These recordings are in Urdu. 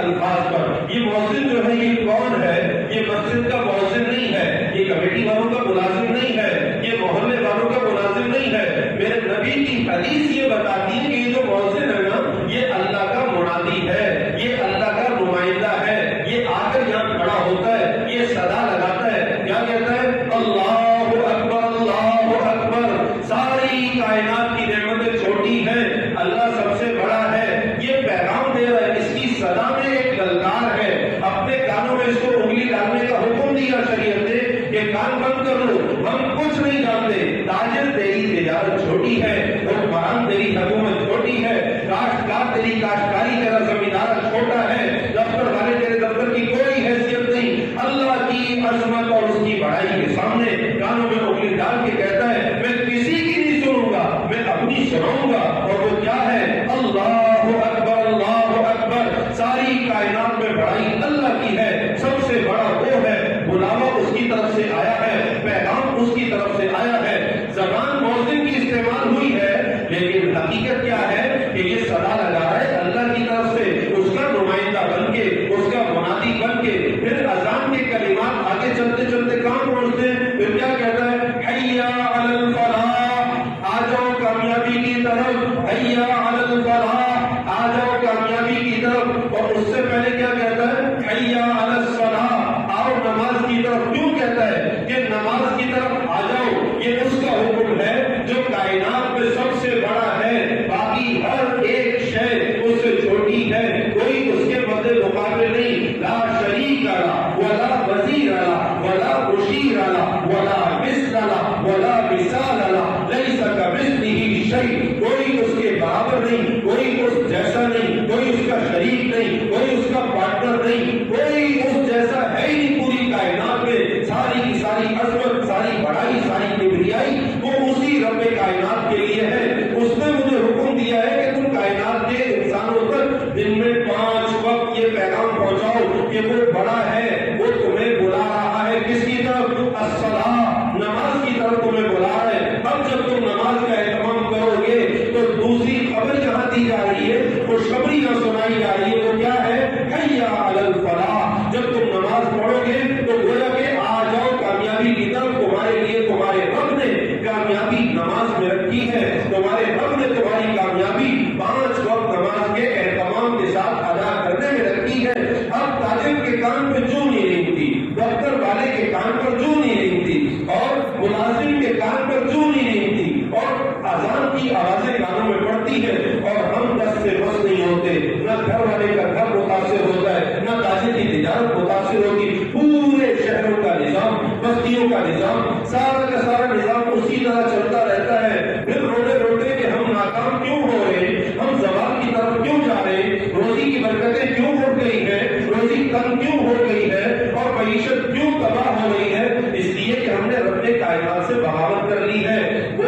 الفاظ پر. یہ مؤذن جو ہے یہ کون ہے؟ یہ مسجد کا مؤذن نہیں ہے، یہ کمیٹی والوں کا ملازم نہیں ہے، یہ محلے والوں کا ملازم نہیں ہے. میرے نبی کی حدیث یہ بتاتی ہے کہ یہ جو مؤذن ہے نا یہ اللہ کا منادی ہے، یہ اللہ کا نمائندہ ہے. یہ آ کر یہاں کھڑا ہوتا ہے، یہ صدا لگاتا ہے، کیا کہتا ہے؟ اللہ اکبر اللہ اکبر. ساری کائنات کی نعمتیں چھوٹی ہیں، اللہ سب سے بڑا ہے. یہ پیغام دے رہا ہے، اس کی صدا میں ایک للکار ہے. اپنے کانوں میں اس کو انگلی ڈالنے کا حکم دیا شریعت نے کہ کان بند کر لو، ہم کچھ نہیں جانتے. تاجر تیری تجارت چھوٹی ہے، حکمران تیری حکومت چھوٹی ہے، کاشتکار تیری کاشتکاری تیرا زمیندار چھوٹا ہے، دفتر والے تیرے دفتر کی کوئی حیثیت نہیں. اللہ کی عظمت اور اس کی بڑائی کے سامنے کانوں میں انگلی ڈال کے کہتا ہے میں کسی کی نہیں سنوں گا، میں اپنی سناؤں گا. اور وہ کیا ہے؟ اللہ اکبر اللہ اکبر. ساری کائنات میں بڑائی اللہ کی ہے، سب سے بڑا وہ ہے. بلاوا اس کی طرف سے آیا ہے، پیغام اس کی طرف سے آیا ہے. زبان مؤذن کی استعمال ہوئی ہے، لیکن حقیقت کیا ہے کہ یہ صدا لگا رہا ہے اللہ کی طرف سے، اس کا نمائندہ بن کے، اس کا منادی بن کے. پھر اذان کے کلمات آگے چلتے چلتے کہاں پہنچتے ہیں؟ پھر کیا کہتا ہے؟ حی علی الفلاح، آ جاؤ کامیابی کی طرف. حی علی الفلاح، آ جاؤ کامیابی کی طرف. اور اس سے پہلے کیا کہتا ہے؟ حی علی الصلاح، آؤ نماز کی طرف. کیوں کہتا ہے کہ نماز کی طرف آ جاؤ؟ یہ اس کا حکم ہے جو کائنات میں سب سے بڑا ہے، باقی ہر ایک شے اس سے چھوٹی ہے، کوئی اس کے مد مقابلے نہیں. لا شریک له ولا وزیر له ولا مشیر له ولا مثل له ولا مثال له ليس كمثله شيء. کوئی اس کے برابر نہیں، کوئی اس جیسا نہیں، کوئی اس کا شریک نہیں، کوئی اس کا پارٹنر نہیں، کوئی اس جیسا ہے ہی نہیں. پوری کائنات میں ساری کی ساری عظمت، ساری بڑائی، ساری کبریائی وہ اسی رب کائنات کے لیے ہے. اس نے مجھے حکم دیا ہے کہ تم کائنات کے انسانوں تک دن میں 5 وقت یہ پیغام پہنچاؤ کہ وہ بڑا ہے، وہ تمہیں بلا رہا ہے. کس کی طرف؟ الصلاۃ، نماز کی طرف تمہیں بلا رہا ہے. اب جب تم نماز کا اہتمام کرو گے تو دوسری خبر جہاں دی جا رہی ہے، خوشخبری جہاں سنائی جا رہی ہے، وہ کیا ہے؟ حی علی الفلاح. جب تم نماز پڑھو گے تو گویا کہ آ جاؤ کامیابی کی طرف. تمہارے لیے تمہارے رب نے کامیابی نماز میں رکھی ہے. تمہارے رب نے تمہاری کامیابی 5 وقت نماز کے اہتمام کے ساتھ ادا کرنے میں رکھی ہے. اب تاجر کے کان پہ جو نہیں رینگتی، دفتر والے کے کان پر جو نہیں رینگتی، اور ملازم کے کان پر جو نہیں رینگتی، اور اذان کی آوازیں کانوں میں پڑتی ہے اور ہم دس سے بس نہیں ہوتے. نہ گھر والے کا گھر متاثر ہوتا ہے، نہ تاجر کی تجارت متاثر ہوتی. پورے شہروں کا نظام، بستیوں کا نظام، سارا کا سارا نظام اسی طرح چلتا رہتا ہے. پھر روتے روتے کہ ہم ناکام کیوں ہو رہے ہیں، ہم زوال کی طرف کیوں جا رہے ہیں، روزی کی برکتیں کیوں اٹھ گئی ہیں، روزی کم کیوں ہو گئی ہے، اور معیشت کیوں تباہ ہو رہی ہے؟ اس لیے کہ ہم نے رب کائنات سے بغاوت کر لی ہے. وہ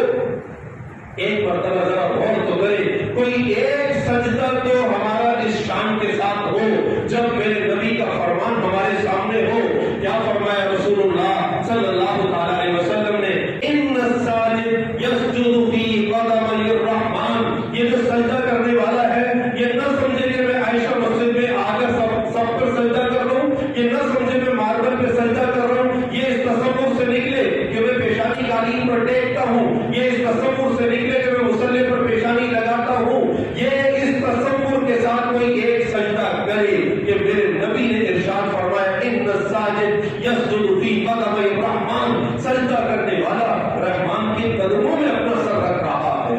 ایک مرتبہ ذرا غور تو کرے، کوئی ایک سجدہ تو ہمارا اس شان کے ساتھ ہو جب میرے نبی کا فرمان ہمارے سامنے ہو. کیا فرمایا رسول اللہ صلی اللہ تعالی علیہ وسلم نے؟ ان الساجد یسجد فی قدمی الرحمن. یہ جو سجدہ کرنے والا ہے یہ نہ سمجھے کہ میں عائشہ مسجد میں آ کر سب پر سجدہ کر رہا ہوں، یہ نہ سمجھے میں ماربل پہ سجدہ کر رہا ہوں، یہ اس تصور سے نکلے کہ میں پیشانی قالین پر ٹیکتا ہوں، یہ اس تصور سے نکلے کہ میں مصلی پر پیشانی لگاتا ہوں. یہ اس تصور کے ساتھ کوئی ایک سجدہ کرے کہ میرے نبی نے ارشاد فرمایا ان الساجد یسجد فی قدمی الرحمن. سجدہ کرنے والا رحمان کے قدموں میں اپنا سر رکھ رہا ہے.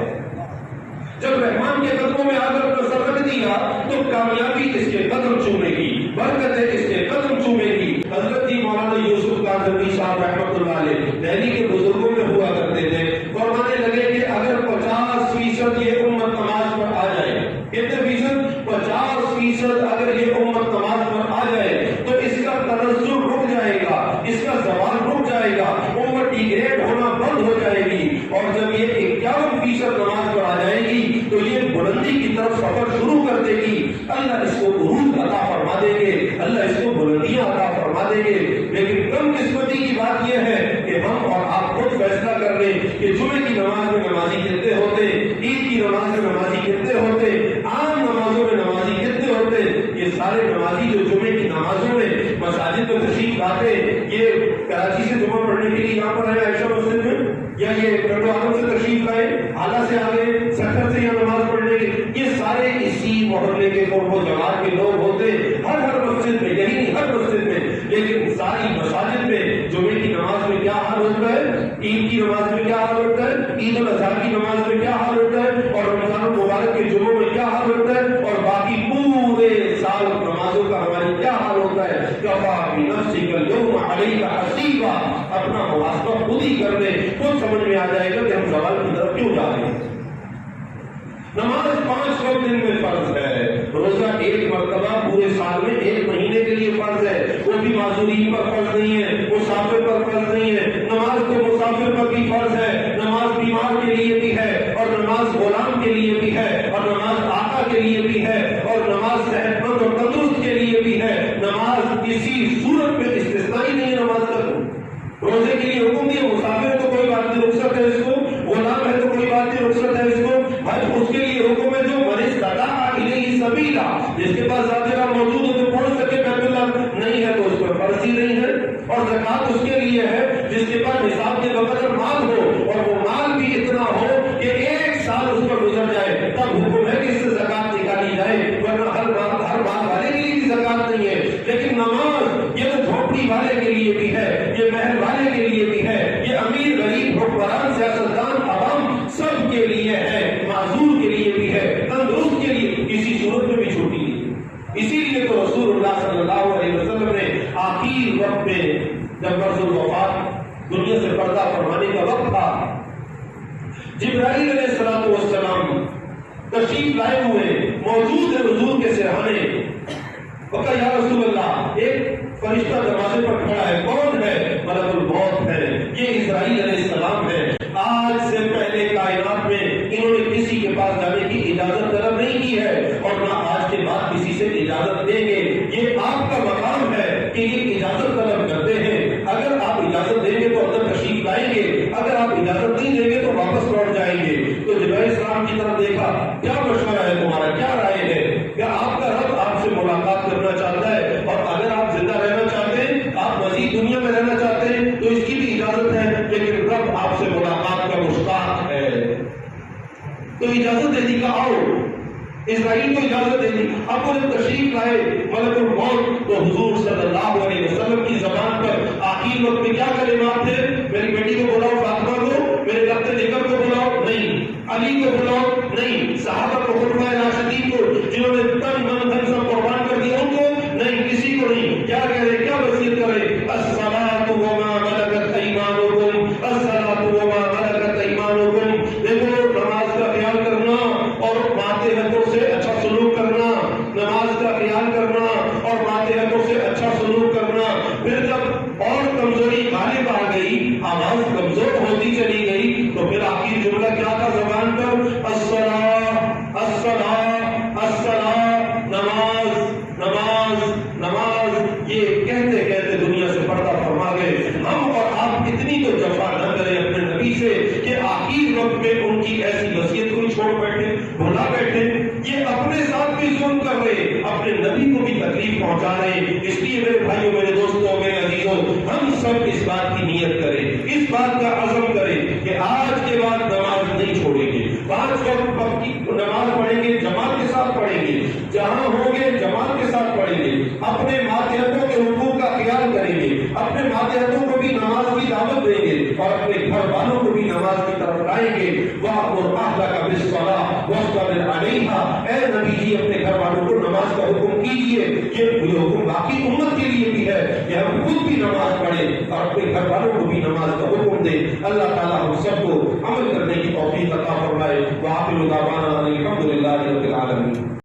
جب رحمان کے قدموں میں آ کر اپنا سر رکھ دیا تو کامیابی اس کے قدم چومے گی، برکتیں اس کے قدم چومے گی. حضرت مولانا یوسف کاظمی صاحب رحمۃ اللہ علیہ دہلی کے بزرگوں میں ہوا کرتے تھے. فرمانے لگے کہ اگر 50% یہ امت نماز پر آ جائے، کتنے فیصد؟ 50% اگر یہ امت نماز پر آ جائے تو اس کا تنزل رک جائے گا، اس کا زوال رک جائے گا، امت ڈیگریڈ ہونا بند ہو جائے گی. اور جب یہ 51% نماز پر آ جائے گی تو یہ بلندی کی طرف سفر شروع کر دے گی. اللہ اس سارے نمازی جو جمعے کی نمازوں میں مساجد میں تشریف لاتے، یہ کراچی سے جمعہ پڑھنے کے لیے یہاں پر آئے عائشہ مسجد میں، یا یہ کنڈو عالم سے تشریف لائے، آلہ سے آگے سکر سے یہاں نماز پڑھنے کے، یہ سارے اسی محلے کے قرب و جماعت کے لوگ ہوتے، ہر مسجد میں، یہی نہیں ہر مسجد میں، لیکن ساری مساجد میں جمعے کی نماز میں کیا حال ہوتا ہے، عید کی نماز میں کیا حال ہوتا ہے، عید الاضحیٰ کی نماز میں کیا حال ہوتا ہے، اور رمضان المبارک کے جمعوں میں کیا حال ہوتا ہے، اور باقی پورے سال نمازوں کا ہماری کیا حال ہوتا ہے۔ کفا بنفسک اليوم علیک حسیبا، اپنا محاسبہ خود ہی کر لے، خود سمجھ میں آ جائے گا کہ ہم زوال کی طرف کیوں جا رہے ہیں۔ نماز 5 وقت دن میں فرض ہے، روزہ ایک مرتبہ پورے سال میں 1 مہینے کے لیے فرض ہے، وہ بھی معذورین پر فرض نہیں ہے، مسافر پر فرض نہیں ہے۔ نماز تو مسافر پر بھی فرض ہے، نماز بیمار کے لیے بھی ہے، اور نماز غلام کے لیے بھی ہے، اور نماز آقا کے لیے بھی ہے، اور نماز صحت مند اور تندرست کے لیے بھی ہے۔ نماز کسی صورت میں استثنائی نہیں ہے نماز کا۔ روزے کے لیے حکم دیا، مسافر ہے تو کوئی بات نہیں، رخصت ہے اس کو، غلام ہے تو کوئی بات نہیں، رخصت ہے اس کو۔ حج اس کے لیے حکم ہے جو من استطاع الیہ سبیلا، جس کے پاس ذاتِ موجود ہو تو پہنچ سکے بیت اللہ، نہیں ہے تو اس پر فرض ہی نہیں ہے۔ اور زکوٰۃ اس کے لیے ہے جس کے پاس نصاب کے بقدر مال ہو، اور وہ مال بھی اتنا ہو کہ 1 سال اس پر گزر جائے، تب حکم ہے کہ اس سے زکوٰۃ نکالی جائے، ورنہ ہر مال والے کے لیے بھی زکوٰۃ نہیں ہے۔ لیکن نماز یہ تو جھونپڑی والے کے لیے بھی ہے، یہ محل والے کے لیے بھی ہے، یہ امیر غریب حکمران سیاستدان عوام سب کے لیے ہے، معذور کے لیے بھی ہے، تندرست کے لیے، کسی صورت میں بھی چھوٹی نہیں۔ اسی لیے تو رسول اللہ صلی اللہ علیہ وسلم نے آخر وقت میں جب مرض الوفات دنیا سے پردہ فرمانے کا وقت تھا، جبرائیل علیہ السلام تشریف لائے ہوئے موجود ہے حضور کے سرہانے، وہ کہا یا رسول اللہ ایک فرشتہ دروازے پر کھڑا ہے، کون ہے؟ ملک الموت ہے، یہ اسرائیل علیہ السلام ہے۔ آج سے پہلے کائنات میں انہوں نے کسی کے پاس جانے کی اجازت طلب نہیں کی ہے، اور نہ آج کے بعد کسی سے اجازت دیں گے۔ یہ آپ کا مقام ہے کہ یہ اجازت طلب کرتے ہیں، اگر آپ اجازت دیں گے تو اندر تشریف لائیں گے، اگر آپ اجازت نہیں دیں گے تو واپس لوٹ جائیں گے۔ تو جبرائیل السلام کی طرف دیکھا، کیا مشورہ ہے تمہارا، کیا رائے ہے؟ کیا آپ کا رب آپ سے ملاقات کرنا چاہتا ہے، اور اگر آپ زندہ رہنا چاہتے ہیں، آپ مزید دنیا میں رہنا چاہتے ہیں تو اس کی بھی اجازت ہے، لیکن رب آپ سے ملاقات کا مشتاق ہے۔ تو اجازت دے دی کہ آؤ، اسرائیل کو اجازت دے دی۔ اب وہ جب تشریف لائے ملک الموت تو حضور صلی اللہ علیہ وسلم کی زبان پر آخر وقت میں کیا کلمات تھے؟ میری بیٹی کو بلاؤ، فاطمہ کو، میرے رخت جگر کو بلاؤ، نہیں، علی کو بلاؤ، نہیں، صحابہ کو، خلفائے راشدین کو جنہوں نے تن من دھن سب قربان کر دیا ان کو نہیں، کسی کو نہیں۔ کیا کہہ رہے، کیا وصیت کر رہے؟ الصلاۃ وما ملکت ایمانکم، الصلاۃ وما ملکت ایمانکم۔ دیکھو، نماز کا خیال کرنا اور ماتحتوں سے اچھا سلوک کرنا، نماز کا خیال کرنا اور ماتحتوں سے اچھا سلوک کرنا۔ پھر جب اور کمزوری غالب آ گئی، آواز کمزور ہوتی چلی گئی، تو پھر آخر جملہ کیا تھا زبان پر؟ الصلاۃ، الصلاۃ، الصلاۃ، نماز، نماز، نماز۔ یہ کہتے کہتے دنیا سے پردہ فرما گئے۔ ہم اور آپ اتنی تو جفا نہ کریں اپنے نبی سے کہ آخر وقت میں ان کی ایسی وصیت کو چھوڑ بیٹھے، بھولا بیٹھے۔ یہ اپنے ساتھ بھی ظلم کر رہے، اپنے نبی کو بھی تکلیف پہنچا رہے۔ اس لیے میرے بھائیوں، میرے دوستوں، میرے عزیزوں، ہم سب اس بات کی نیت کریں، اس بات کا عزم کریں کہ آج کے بعد نماز نہیں چھوڑیں گے۔ 5 وقت پکی نماز پڑھیں گے، جماعت کے ساتھ پڑھیں گے، جہاں ہوں گے جماعت کے ساتھ پڑھیں گے، اپنے ماتحتوں کے حقوق کا خیال کریں گے، اپنے ماتحتوں کو بھی نماز کی دعوت دیں گے، اور اپنے گھر والوں کو بھی نماز کی طرف لائیں گے۔ وَأْمُرْ أَهْلَكَ بِالصَّلَاةِ وَاصْطَبِرْ عَلَيْهَا، اے نبی جی اپنے گھر والوں کو نماز کا حکم کیجیے۔ یہ حکم باقی امت کے لیے بھی ہے کہ ہم خود بھی نماز پڑھیں اور اپنے گھر والوں کو بھی نماز کا حکم دیں۔ اللہ تعالیٰ ہم سب کو عمل کرنے کی توفیق عطا فرمائے۔ وآخر دعوانا